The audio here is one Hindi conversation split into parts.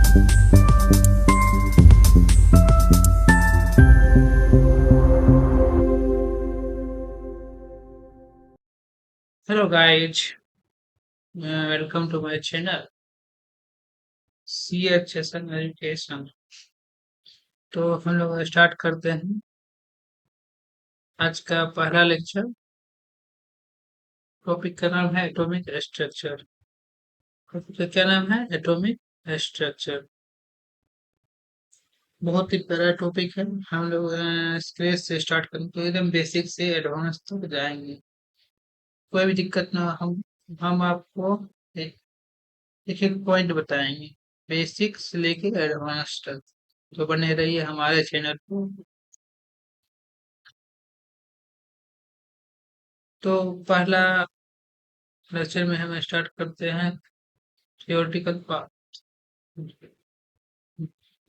Hello guys, welcome to my channel CHSN education. तो हम लोग स्टार्ट करते हैं आज का पहला लेक्चर। टॉपिक का नाम है एटॉमिक स्ट्रक्चर। टॉपिक का क्या नाम है? Atomic structure. बहुत ही प्यारा टॉपिक है। हम लोग स्क्रेच से स्टार्ट करेंगे तो एकदम बेसिक से एडवांस तक जाएंगे। कोई भी दिक्कत ना हो, हम आपको एक एक, एक पॉइंट बताएंगे, बेसिक से लेके एडवांस तक। तो बने रहिए हमारे चैनल को। तो पहला लेक्चर में हम स्टार्ट करते हैं थियोरेटिकल पार्ट।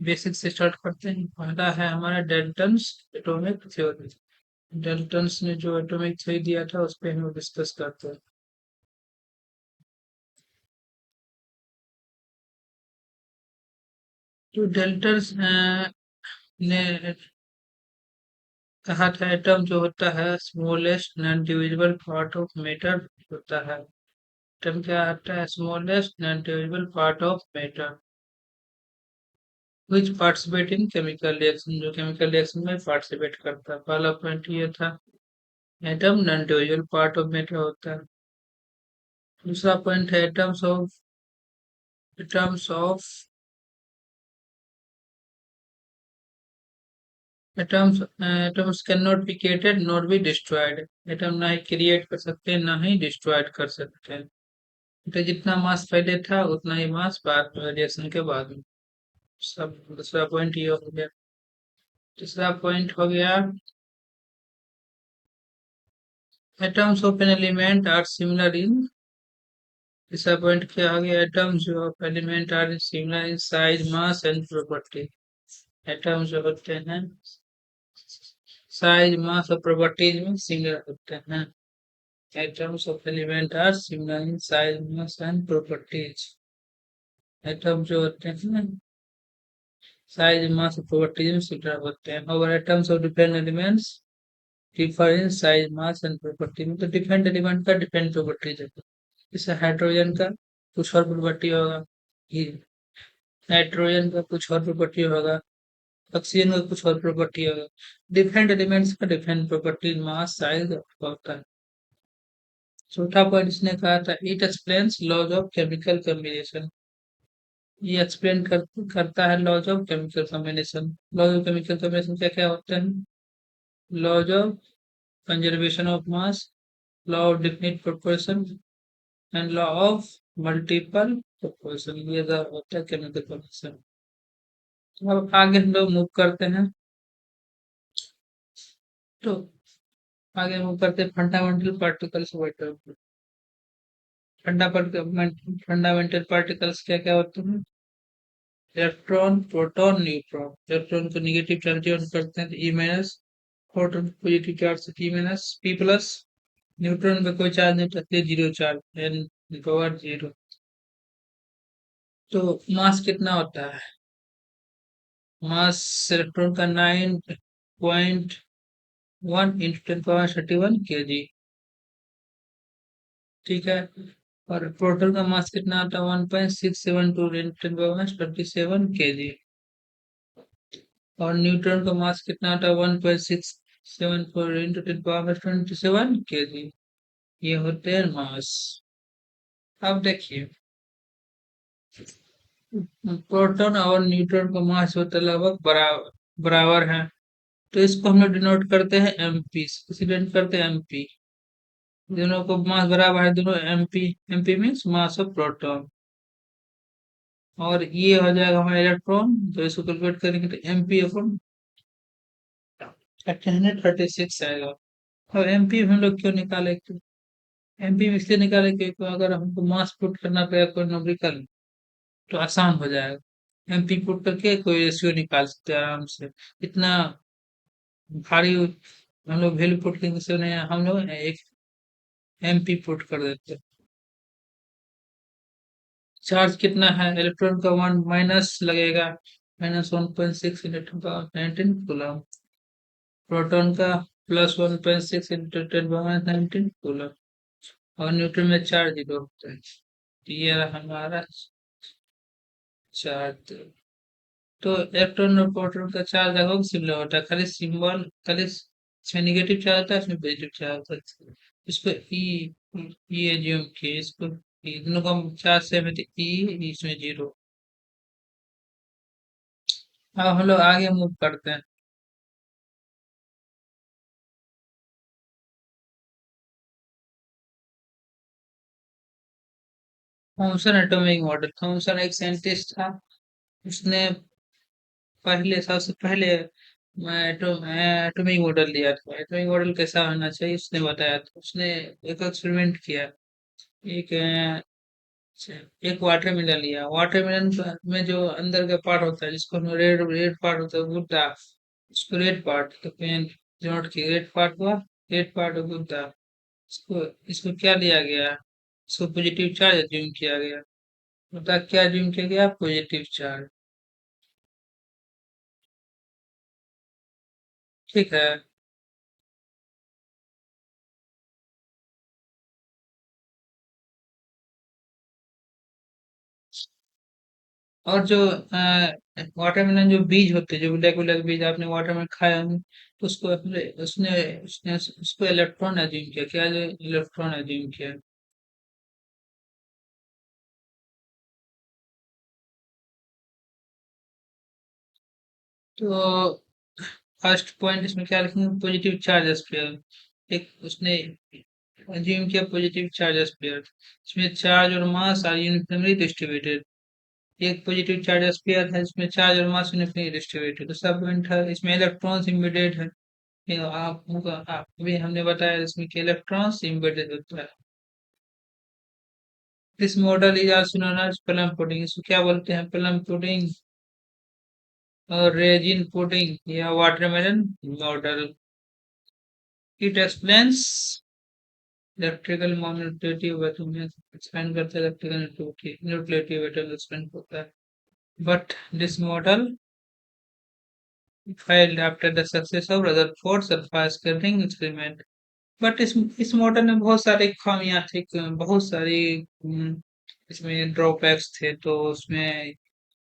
बेसिक से स्टार्ट करते हैं। पहला है हमारा डेल्टन्स एटॉमिक थ्योरी। डेल्टन्स ने जो एटॉमिक थ्योरी दिया था उस पर हम डिस्कस करते हैं। तो डेल्टन्स ने कहा था एटम जो होता है smallest non divisible part of matter होता है। एटम क्या होता है? Smallest non divisible part of matter which participate in chemical reaction, जो केमिकल रिएक्शन में पार्टिसिपेट करता है। पहला पॉइंट ये था, atom non divisible part of matter होता है। दूसरा पॉइंट है atoms can not be created not be destroyed. Atom ना ही क्रिएट कर सकते हैं ना ही डिस्ट्रॉयड कर सकते हैं। तो जितना मास पहले था उतना ही मास बाद में, रिएक्शन के बाद में। सब दूसरा पॉइंट ये हो गया। तीसरा पॉइंट हो गया, atoms of an element are similar in. तीसरा पॉइंट क्या हो गया? Atoms of element are similar in size mass and property. Atoms जो होते हैं साइज मास और प्रॉपर्टीज में सिमिलर होते हैं। Atoms of element are similar in size mass and properties. Atom जो होते हैं साइज मास और प्रॉपर्टीज में सिमिलर होते हैं। और atoms of different elements differ in size mass and property में। तो डिफरेंट एलिमेंट का डिफरेंट प्रॉपर्टीज है। जैसे हाइड्रोजन का कुछ और प्रॉपर्टी होगा, नाइट्रोजन का कुछ और प्रॉपर्टी होगा, ऑक्सीजन का कुछ और प्रॉपर्टी होगा। डिफरेंट एलिमेंट्स का डिफरेंट प्रॉपर्टी मास साइज होता है। चौथा पॉइंट इसने कहा था, it explains laws of chemical combination. ये एक्सप्लेन करता है laws of chemical combination. Laws of chemical combination क्या क्या होते हैं? Laws of conservation of mass, law of definite proportion and law of multiple proportion. ये होता है केमिकल कॉम्बिनेशन। अब आगे हम लोग मूव करते हैं। तो आगे मूव करते हैं फंडामेंटल पार्टिकल्स। फंडामेंटल पार्टिकल्स क्या क्या होते हैं? Electron, proton, neutron. इलेक्ट्रॉन को नेगेटिव चार्ज ऑन करते हैं तो ई माइनस, प्रोटॉन को पॉजिटिव चार्ज से P minus, P plus. Neutron पे कोई चार्ज नहीं रखते, zero charge, N power zero. तो मास कितना होता है? मास इलेक्ट्रॉन का 9.1 इंटू 10^31 kg। ठीक है। और प्रोटॉन का मास कितना आता है? 1.672 इंटू 10^27 kg। और न्यूट्रॉन का मास कितना आता है? 1.674 इंटू 10^27 kg। ये होते हैं मास। अब देखिए, प्रोटॉन और न्यूट्रॉन का मास होता है लगभग बराबर बराबर है। तो इसको हम लोग डिनोट करते हैं एमपी से। इसे डिनोट करते हैं एमपी। दोनों को मास बराबर है, दोनों MP. MP means mass of proton. और ये हो जाएगा हमारा इलेक्ट्रॉन। तो इसको कैलकुलेट करेंगे तो एमपी अपन 136 आएगा। और एमपी हम लोग क्यों निकाले? एमपी में इसलिए निकाले क्योंकि अगर हमको मास पुट करना पड़ेगा कोई न्यूमेरिकल तो आसान हो जाएगा। एमपी पुट करके कोई रेशियो निकाल सकते हैं आराम से। इतना भारी हम लोग वैल्यू पुट करने से नहीं, हम लोग एक एमपी पुट कर देते हैं। चार्ज कितना है? इलेक्ट्रॉन का 1 माइनस लगेगा, -1.6 into 10⁻19 कूलम। प्रोटॉन का +1.6 into 10⁻19 कूलम। और न्यूट्रन में चार्ज 0 होता है। तो ये रहा हमारा चार्ज। तो इलेक्ट्रॉन और प्रोटॉन का चार्ज लगभग सिमिलर होता है, खाली सिंबल, खाली इसमें नेगेटिव चार्ज होता है, इसमें पॉजिटिव चार्ज होता है। इसको ई एज्यूम किए, इसको दोनों का चार्ज सेम है, तो ई इसमें 0। अब हम लोग आगे मूव करते हैं। Thomson atomic model. थॉमसन एक साइंटिस्ट था, उसने सबसे पहले एटॉमिक मॉडल दिया था। एटॉमिक मॉडल कैसा होना चाहिए उसने बताया था। उसने एक एक्सपेरिमेंट किया। एक एक वाटरमेलन लिया। वाटरमेलन में जो अंदर का पार्ट होता है, जिसको हम रेड रेड पार्ट होता है, गुद्दा, उसको रेड पार्ट तो पेन नोट की रेड पार्ट हुआ, रेड पार्ट गुद्दा। इसको इसको क्या लिया गया? इसको पॉजिटिव चार्ज अज्यूम किया गया। बता क्या अज्यूम किया गया? Positive charge. ठीक है। और जो वाटरमेलन जो बीज होते हैं, जो ब्लैक ब्लैक बीज आपने वाटरमेलन खाया होंगे, तो उसको उसने उसको इलेक्ट्रॉन अज्यूम किया। क्या इलेक्ट्रॉन अज्यूम किया? तो फर्स्ट पॉइंट इसमें क्या लिखेंगे? Positive charge sphere. एक उसने अज्यूम किया पॉजिटिव चार्ज स्फीयर। इसमें चार्ज और मास आर यूनिफॉर्मली डिस्ट्रीब्यूटेड। एक पॉजिटिव चार्ज स्फीयर है, इसमें चार्ज और मास यूनिफॉर्मली डिस्ट्रीब्यूटेड। दूसरा पॉइंट है, इसमें इलेक्ट्रॉन्स इम्बेडेड है। ये आप अभी हमने बताया इसमें कि इलेक्ट्रॉन्स इम्बेडेड होता है। This model is also known as plum pudding. इसको क्या बोलते हैं? प्लम पुडिंग और रेजिन पुडिंग या watermelon model. It explains electrical neutrality atom में एक्सपेंड करता है। इलेक्ट्रिकल न्यूक्लियोटिव एटम एक्सपेंड होता है। But this model failed after the success of Rutherford sulfur scattering experiment। But इस मॉडल में बहुत सारी खामियां थी, बहुत सारी इसमें ड्रॉबैक्स थे। तो उसमें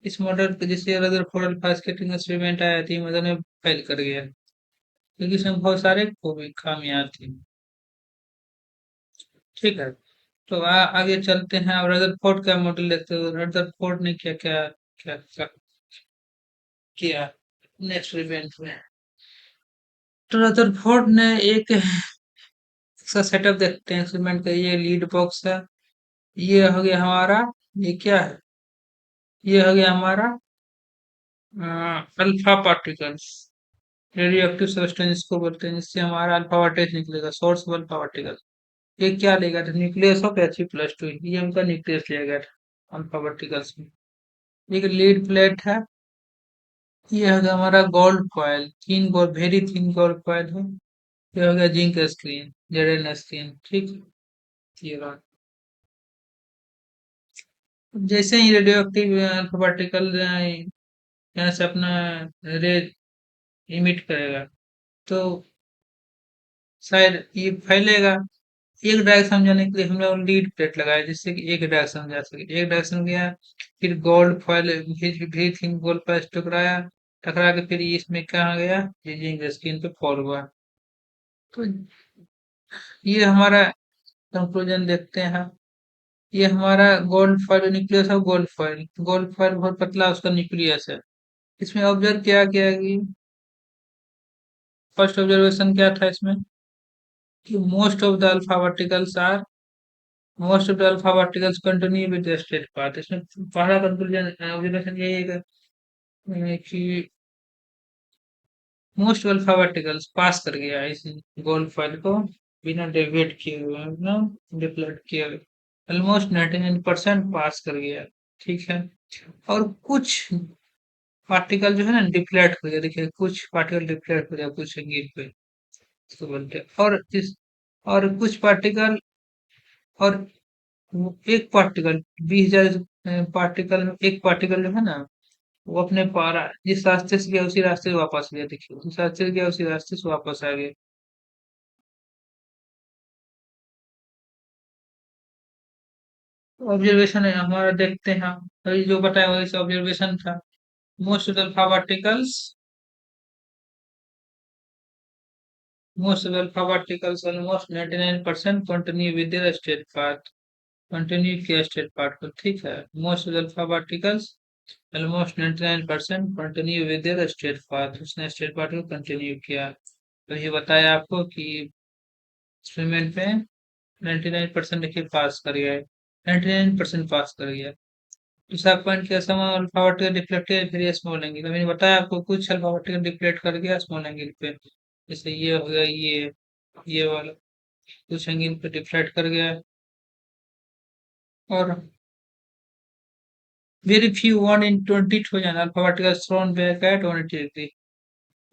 इस मॉडल पे जिससे रदरफोर्ड अल्फा स्कैटरिंग एक्सपेरिमेंट आया थी, मॉडल में फेल कर गया क्योंकि इसमें बहुत सारे खामियां थी। ठीक है। तो आगे चलते हैं और रदरफोर्ड का मॉडल लेते हैं। रदरफोर्ड ने क्या क्या क्या किया नेक्स्ट इवेंट में? तो रदरफोर्ड ने एक इसका सेटअप देखते हैं एक्सपेरिमेंट का। ये लीड बॉक्स है। ये हो गया हमारा, ये क्या है? ये हो गया हमारा alpha particles. Radio active substance को बोलते हैं, जिससे हमारा अल्फा पार्टिकल निकलेगा, सोर्स ऑफ अल्फा पार्टिकल। ये क्या लेगा था? Nucleus of He+2। ये उनका न्यूक्लियस लिया था अल्फा पार्टिकल्स में। एक लीड प्लेट है। ये हो गया हमारा gold coil, thin gold, very thin gold coil है। ये हो गया जिंक स्क्रीन, जेड स्क्रीन। ठीक है, ये रहा। जैसे ही रेडियो एक्टिव अल्फा पार्टिकल यहाँ से अपना रे इमिट करेगा, तो शायद ये फैलेगा। एक डायरेक्शन जाने के लिए हम लोग लीड प्लेट लगाए, जिससे कि एक डायरेक्शन जा सके। एक डायरेक्शन गया, फिर गोल्ड फॉइल भी थिन गोल्ड पर टकराया, टकरा के फिर ये इसमें कहाँ गया? ये जिंक स्क्रीन पे फॉल हुआ। तो ये हमारा कंक्लूजन देखते हैं। ये हमारा गोल्ड फॉइल न्यूक्लियस है। गोल्ड फॉइल बहुत पतला उसका न्यूक्लियस है। इसमें ऑब्जर्व किया गया कि फर्स्ट ऑब्जर्वेशन क्या था इसमें कि most of the alpha particles continue with the straight path. इसमें पहला कंक्लूजन ऑब्जर्वेशन यही है कि मोस्ट अल्फा पार्टिकल्स पास कर गया है इस गोल्ड फॉइल को, बिना डेविएट किए हुए, बिना डिप्लेट किए हुए। ऑलमोस्ट 99% पास कर गया। ठीक है। और कुछ पार्टिकल जो है ना डिप्लेट हो गया। देखिए कुछ पार्टिकल डिप्लेट हो गया, कुछ गिर पे, इसको बोलते हैं। और कुछ पार्टिकल और वो एक पार्टिकल 20,000 पार्टिकल में एक पार्टिकल जो है ना, वो अपने पारा जिस रास्ते से गया उसी रास्ते से वापस गया। देखिए जिस रास्ते से गया उसी रास्ते से वापस आ गया। ऑब्जर्वेशन है हमारा, देखते हैं हम अभी जो बताया वही ऑब्जर्वेशन था। Most alpha particles, almost 99% continue with their straight path, continue किया स्टेट पार्ट को, ठीक है। Most alpha particles almost 99% continue with their state path, उसने स्टेट पार्ट को कंटिन्यू किया। तो ये बताया आपको कि एक्सपेरिमेंट में 99% देखिए पास कर गया है, 99% पास कर गया। दूसरा पॉइंट क्या, सम अल्फा पार्टिकल डिफ्लेक्टेड फिर स्मॉल एंगल, मैंने बताया आपको कुछ अल्फा पार्टिकल डिफ्लेक्ट कर गया स्मॉल एंगल पे, जैसे ये हो गया, ये वाला कुछ एंगल पे डिफ्लेक्ट कर गया। और very few 1 in 20,000 alpha particle thrown back at 180 degree,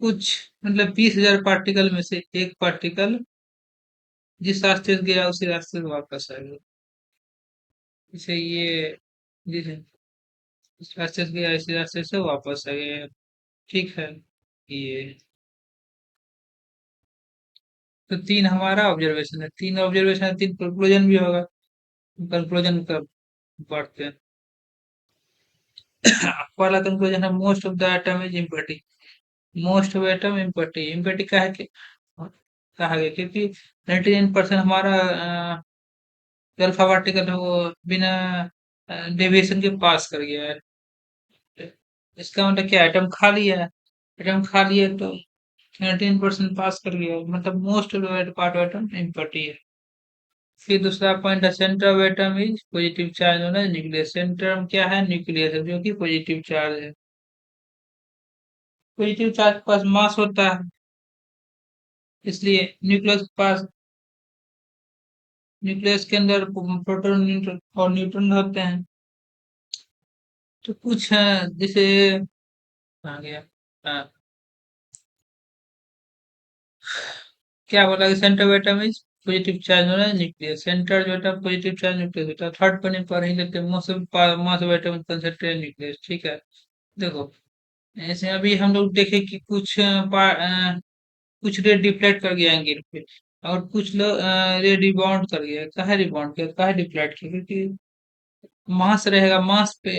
कुछ मतलब 20,000 पार्टिकल में से एक पार्टिकल जिस रास्ते से गया उसी रास्ते से वापस आ गया। जैसे ये जिस इस रास्ते से गया इसी रास्ते से वापस आ गया, ठीक है। ये तो तीन हमारा ऑब्जर्वेशन है, तीन ऑब्जर्वेशन है, तीन कंक्लूजन भी होगा। कंक्लूजन कब बढ़ते हैं। पहला कंक्लूजन है most of the atom is empty, most of atom empty, empty का है कि कहा गया क्योंकि 99% हमारा अल्फा पार्टिकल है वो बिना डेविएशन के पास कर गया है। इसका मतलब क्या, एटम खाली है, एटम खाली है तो 19% पास कर गया, मतलब most part of atom empty है। फिर दूसरा पॉइंट है centre of atom is positive charge होना है न्यूक्लियस, सेंटर में क्या है, न्यूक्लियस है जो कि पॉजिटिव चार्ज है। पॉजिटिव चार्ज के पास मास होता है, इसलिए न्यूक्लियस के पास, न्यूक्लियस के अंदर प्रोटॉन न्यूट्रॉन और न्यूट्रॉन होते हैं। तो कुछ है जैसे आ गया, हाँ, क्या बोला कि centre of atom is positive charge होना है न्यूक्लियस, सेंटर जो होता है पॉजिटिव चार्ज न्यूक्लियस होता है। थर्ड पॉइंट पर ही लेते हैं मास ऑफ एटम कंसंट्रेटेड न्यूक्लियस, ठीक है। देखो ऐसे अभी हम लोग देखे कि कुछ रे डिफ्लेक्ट कर गया एंगल पे, और कुछ लोग रे रिबाउंड कर गया, काहे रिबाउंड किया, काहे डिफ्लेक्ट किया, क्योंकि मास रहेगा, मास पे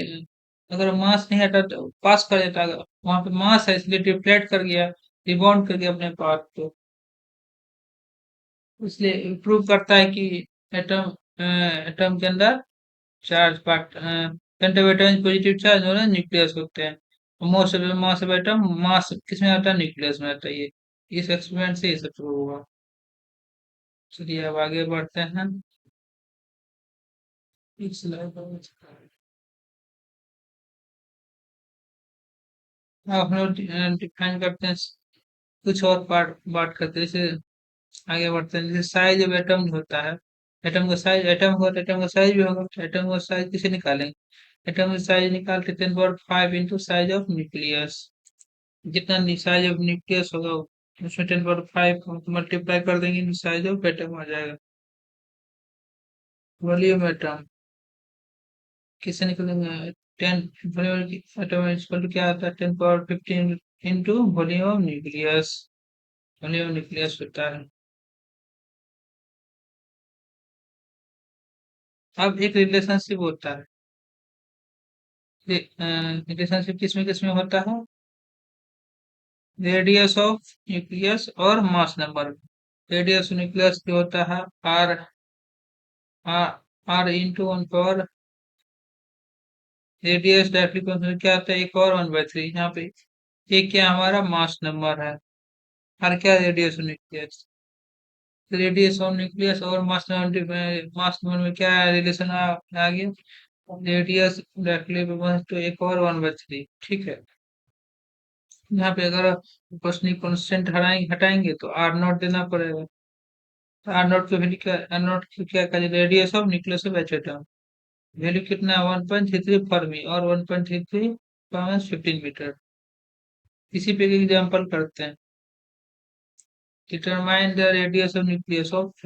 अगर मास नहीं हटा तो पास कर जाता, वहां पे मास है इसलिए डिफ्लेक्ट कर गया, रिबाउंड कर गया अपने पाथ को। इसलिए प्रूव करता है कि एटम एटम के अंदर charge part center of atom positive charge और न्यूक्लियस होते हैं। Most of mass of atom, mass किसमें आता है, न्यूक्लियस में आता है। ये इस एक्सपेरिमेंट से ये सब प्रूव हुआ। चलिए अब आगे बढ़ते हैं। एक स्लाइड पर अब हम लोग डिफाइन करते हैं कुछ और पार्ट बात करते हैं, जैसे आगे बढ़ते हैं। जैसे साइज ऑफ एटम होता है, एटम का साइज, एटम होगा तो एटम का साइज भी होगा, एटम का साइज किसे निकालेंगे, एटम का साइज निकालते 10 power 5 into size of nucleus, जितना साइज ऑफ न्यूक्लियस होगा उसमें 10 पावर 5 मल्टीप्लाई कर देंगे, साइज ऑफ एटम आ जाएगा। वॉल्यूम एटम किससे निकलेंगे, 10 एटम इक्वल टू क्या आता है, 10 power 15 into volume nucleus, volume nucleus होता है। अब एक रिलेशनशिप होता है, रिलेशनशिप किसमें किसमें होता है, रेडियस ऑफ न्यूक्लियस और मास नंबर। रेडियस न्यूक्लियस जो होता है R, R R into 1 power, radius directly क्या आता है, एक और 1/3 यहाँ पे, ये क्या हमारा मास नंबर है, और क्या radius nucleus, radius of nucleus और मास नंबर, मास नंबर में क्या रिलेशन आ गया, रेडियस डायरेक्टली तो एक और 1/3, ठीक है। यहाँ पे अगर क्वेश्चन कॉन्स्टेंट हटाएंगे तो आर नॉट देना पड़ेगा। आर नॉट की वैल्यू क्या, आर नॉट की क्या करें, radius of nucleus of H atom, value कितना है 1.33 फर्मी और 1.33 पावर 15 मीटर। इसी पे एग्जांपल करते हैं। Determine the radius of nucleus of,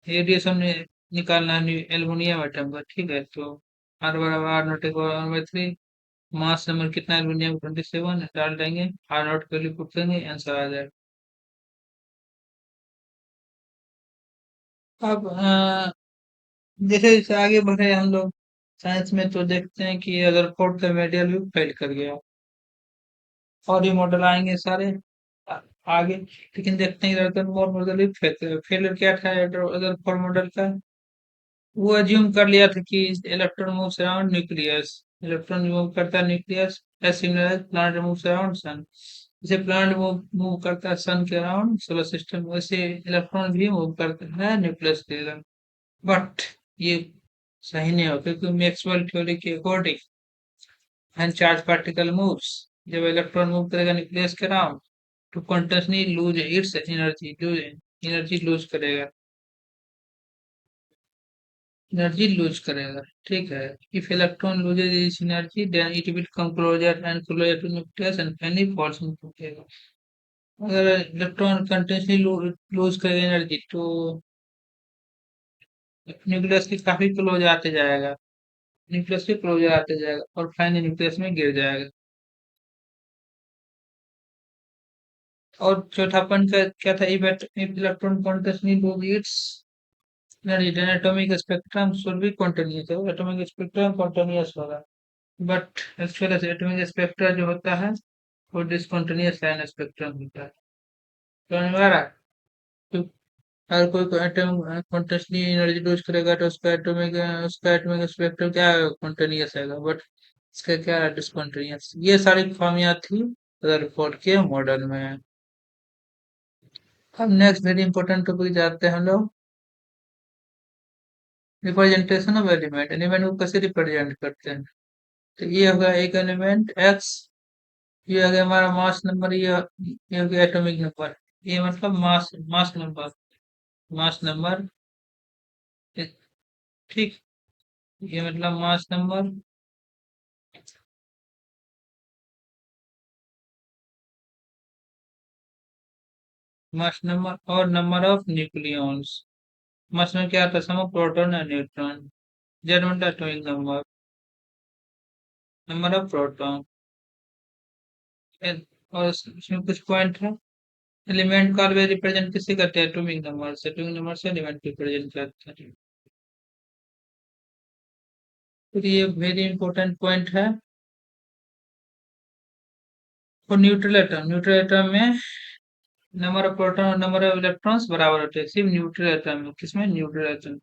radius निकालना है एल्युमिनियम एटम का, ठीक है। तो आर बराबर R not equal 1/3, mass number कितना है एल्युमिनियम 27 डाल देंगे, आर नॉट के लिए पुट करेंगे, आंसर आ जाएगा। अब जैसे जैसे आगे बढ़े हम लोग साइंस में, तो देखते हैं कि अगर फोर्थ का मेटेरियल भी फेल कर गया और ये मॉडल आएंगे सारे आ- आगे, लेकिन देखते हैं अगर मोर मॉडल भी फेलियर क्या था अगर फोर मॉडल का, वो अज्यूम कर लिया था कि electron moves around nucleus, electron move करता है nucleus, as similar as planet moves around sun. जैसे प्लैनेट मूव करता है सन के अराउंड सोलर सिस्टम, वैसे इलेक्ट्रॉन भी मूव करता है न्यूक्लियस के अराउंड। बट ये सही नहीं हो, क्योंकि मैक्सवेल थ्योरी के according when charge particle moves, जब इलेक्ट्रॉन मूव करेगा न्यूक्लियस के अराउंड, तो continuously lose its energy, energy lose करेगा, एनर्जी लूज करेगा, ठीक है। If electron loses its energy then it will come closer to nucleus and finally falls into. अगर इलेक्ट्रॉन कंटिन्यूअसली लूज करेगा एनर्जी, तो न्यूक्लियस के काफी क्लोज आते जाएगा, न्यूक्लियस के क्लोज आते जाएगा और फाइनली न्यूक्लियस में गिर जाएगा। और चौथा पॉइंट का क्या था, if electron continuously lose its energy then atomic spectrum should be continuous, atomic spectrum continuous होगा। बट एक्चुअल एटॉमिक स्पेक्ट्रा जो होता है वो डिसकंटिन्यूअस लाइन स्पेक्ट्रम होता है। समझ में आ रहा है? तो अगर कोई एटम कंटिन्यूअसली एनर्जी लूज करेगा तो उसका एटॉमिक स्पेक्ट्रम क्या कंटिन्यूअस आएगा, बट इसका क्या डिसकंटिन्यूअस। ये सारी खामियां थी रदरफोर्ड के मॉडल में। अब नेक्स्ट वेरी इंपॉर्टेंट टॉपिक जाते हैं हम लोग, रिप्रेजेंटेशन ऑफ एलिमेंट, एलिमेंट को कैसे रिप्रेजेंट करते हैं। तो ये होगा एक एलिमेंट एक्स, ये हो गया हमारा मास नंबर, ये हो गया एटॉमिक नंबर, ये मतलब मास नंबर, मास नंबर, ठीक, ये मतलब मास नंबर, मास नंबर और नंबर ऑफ न्यूक्लियॉन्स। मास में क्या आता है, sum of proton and neutron. Z मतलब atomic number, number of proton. और इसमें कुछ पॉइंट है, एलिमेंट का रिप्रेजेंट किससे करते हैं, एटॉमिक नंबर से, एटॉमिक नंबर से एलिमेंट रिप्रेजेंट करते हैं। फिर ये वेरी इंपॉर्टेंट पॉइंट है, और न्यूट्रल एटम में नंबर ऑफ प्रोटॉन और नंबर ऑफ इलेक्ट्रॉन्स बराबर होते हैं, सिर्फ न्यूट्रल एटम में। किसमें, न्यूट्रल एटम।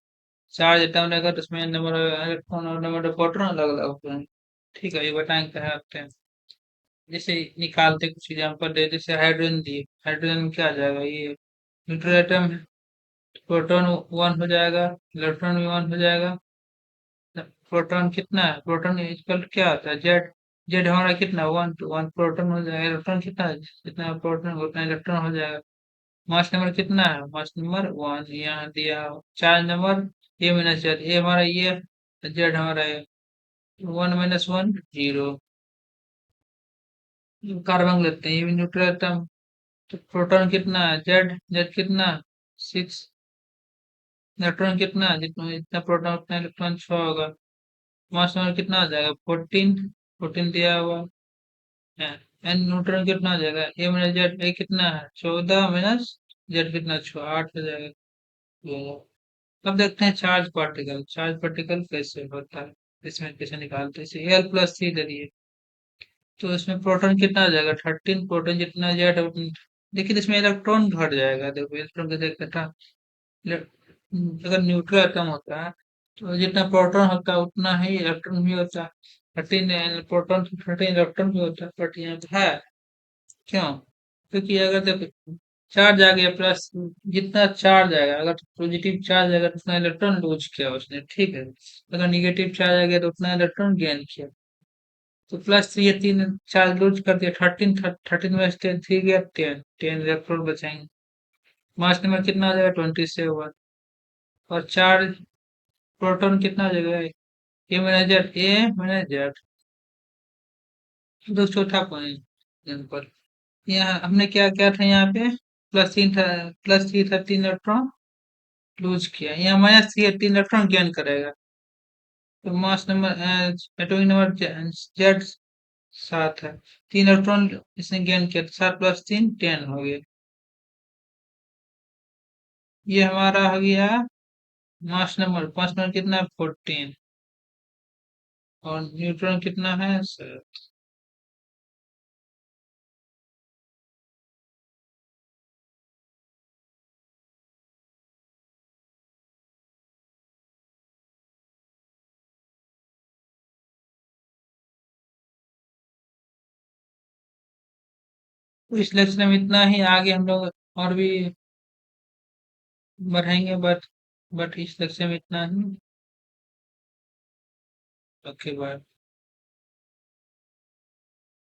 चार्ज एटम रहेगा तो उसमें नंबर ऑफ इलेक्ट्रॉन और नंबर ऑफ प्रोटॉन अलग अलग होते हैं, ठीक है। ये बताएंगे क्या होते हैं, जैसे निकालते कुछ एग्जाम्पल दे, जैसे हाइड्रोजन दिए, हाइड्रोजन में क्या आ जाएगा, ये न्यूट्रल एटम है, प्रोटॉन 1 हो जाएगा, इलेक्ट्रॉन भी 1 हो जाएगा। प्रोटॉन कितना है, प्रोटॉन इक्वल क्या होता है, जेड, जेड हमारा कितना 1, तो 1 प्रोटॉन हो जाएगा, इलेक्ट्रॉन कितना है, जितना प्रोटॉन उतना इलेक्ट्रॉन हो जाएगा। मास नंबर कितना है, मास नंबर 1, यहाँ दिया। Charge number A minus Z, A हमारा ये है, जेड हमारा है 1 - 1 0। कार्बन लेते हैं, ये भी न्यूट्रल एटम, तो प्रोटॉन कितना है, जेड, जेड कितना 6, इलेक्ट्रॉन कितना है, जितना जितना प्रोटॉन उतना इलेक्ट्रॉन 6 होगा। मास नंबर कितना आ जाएगा 14, 14 दिया हुआ है। एन न्यूट्रॉन कितना आ जाएगा, ए माइनस जेड, ए कितना है 14 माइनस जेड कितना 6, 8 हो जाएगा। अब देखते हैं चार्ज पार्टिकल कैसे होता है, इसमें कैसे निकालते हैं। जैसे एल प्लस थ्री करिए, तो इसमें प्रोटॉन कितना आ जाएगा 13, प्रोटॉन जितना जेड लेकिन इसमें इलेक्ट्रॉन घट जाएगा, देखो इलेक्ट्रॉन का देखते था। अगर न्यूट्रल एटम होता है तो जितना प्रोटॉन होता है उतना ही इलेक्ट्रॉन भी होता है, 13 प्रोटॉन तो 13 इलेक्ट्रॉन भी होता है, बट यहाँ पे है क्यों, क्योंकि अगर देखो चार्ज आ गया प्लस, जितना चार्ज आएगा, अगर पॉजिटिव चार्ज आएगा तो उतना इलेक्ट्रॉन लूज किया उसने, ठीक है। अगर निगेटिव चार्ज आ गया तो उतना इलेक्ट्रॉन गेन किया। तो प्लस थ्री, ये तीन चार्ज लूज कर दिया, 13, 13 में से 3 गया, 10, 10 इलेक्ट्रॉन बचाएंगे। मास नंबर कितना आ जाएगा 27। और चार्ज प्रोटॉन कितना आ जाएगा, ए माइनस जेड, ए माइनस जेड। तो चौथा पॉइंट यहाँ पर, यहाँ हमने क्या क्या था यहाँ पे, प्लस 3 था, प्लस 3 था 3 इलेक्ट्रॉन, लूज किया, यहाँ माइनस 3 इलेक्ट्रॉन गेन करेगा। तो mass number atomic number Z 7 है, 3 इलेक्ट्रॉन इसने गेन किया, तो 7 + 3 10 हो गया। ये हमारा हो गया मास नंबर कितना है 14, और न्यूट्रॉन कितना है 7। तो इस लेक्चर में इतना ही, आगे हम लोग और भी बढ़ाएंगे, बट इस लेक्चर में इतना ही। Okay bye.